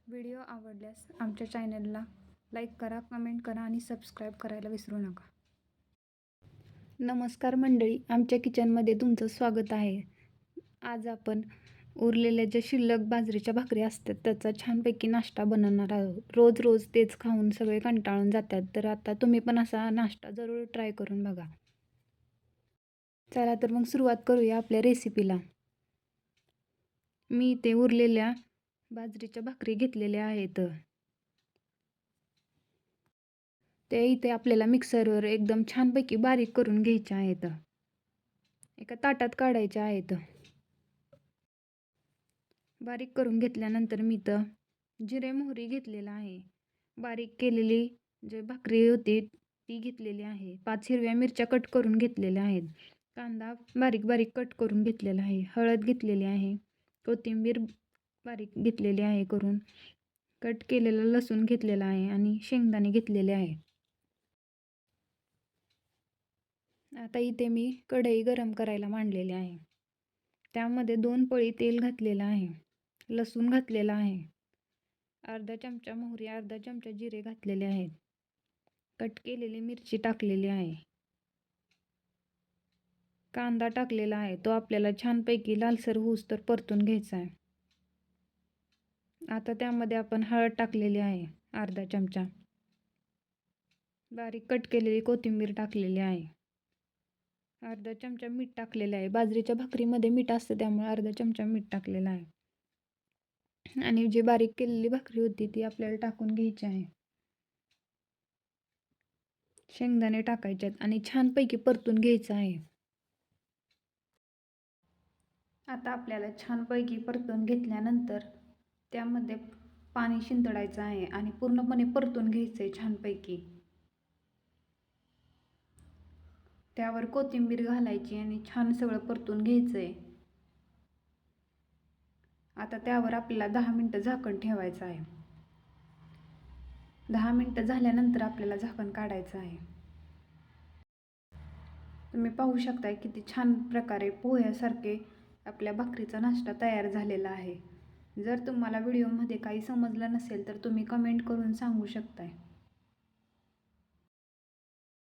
Video आवडल्यास आमच्या चॅनलला लाईक करा, कमेंट करा आणि सबस्क्राईब करायला विसरू नका. नमस्कार मंडळी, आमच्या किचनमध्ये तुमचं स्वागत आहे. आज आपण उरलेल्या ज्या शिल्लक बाजरीच्या भाकरी असतात त्याचा छानपैकी नाश्ता बनवणार आहोत. रोज रोज तेच खाऊन सगळे कंटाळून जातात, तर आता तुम्ही पण असा नाश्ता जरूर ट्राय करून बघा. चला तर मग सुरुवात करूया आपल्या रेसिपीला. मी इथे उरलेल्या बाजरीच्या भाकरी घेतलेल्या आहेत. ते इथे आपल्याला मिक्सरवर एकदम छानपैकी बारीक करून घ्यायच्या आहेत. एका ताटात काढायच्या आहेत. बारीक करून घेतल्यानंतर मी इथं जिरे मोहरी घेतलेला आहे. बारीक केलेली जी भाकरी होती ती घेतलेली आहे. 5 हिरव्या मिरच्या कट करून घेतलेल्या आहेत. कांदा बारीक बारीक कट करून घेतलेला आहे. हळद घेतलेली आहे. कोथिंबीर बारीक घेतलेली आहे करून. कट केलेला लसूण घेतलेला आहे आणि शेंगदाणे घेतलेले आहे. आता इथे मी कढई गरम करायला मांडलेली आहे. त्यामध्ये 2 पळी तेल घातलेलं आहे. लसूण घातलेला आहे. अर्धा चमचा मोहरी, अर्धा चमचा जिरे घातलेले आहेत. कट केलेली मिरची टाकलेली आहे. कांदा टाकलेला आहे. तो आपल्याला छानपैकी लालसर होऊस्तर परतून घ्यायचा आहे. आता त्यामध्ये आपण हळद टाकलेली आहे अर्धा चमचा. बारीक कट केलेली कोथिंबीर टाकलेली आहे. अर्धा चमचा मीठ टाकलेलं आहे. बाजरीच्या भाकरीमध्ये मीठ असतं त्यामुळे अर्धा चमचा मीठ टाकलेलं आहे. आणि जी बारीक केलेली भाकरी होती ती आपल्याला टाकून घ्यायची आहे. शेंगदाणे टाकायचे आहेत आणि छानपैकी परतून घ्यायचं आहे. आता आपल्याला छानपैकी परतून घेतल्यानंतर त्यामध्ये पाणी शिंतडायचं आहे आणि पूर्णपणे परतून घ्यायचं आहे छानपैकी. त्यावर कोथिंबीर घालायची आणि छान सगळं परतून घ्यायचं आहे. आता त्यावर आपल्याला 10 मिनटं झाकण ठेवायचं आहे. 10 मिनटं झाल्यानंतर आपल्याला झाकण काढायचं आहे. तुम्ही पाहू शकताय किती छान प्रकारे पोह्यासारखे आपल्या भाकरीचा नाश्ता तयार झालेला आहे. जर तुम्हाला व्हिडिओमध्ये काही समजलं नसेल तर तुम्ही कमेंट करून सांगू शकताय.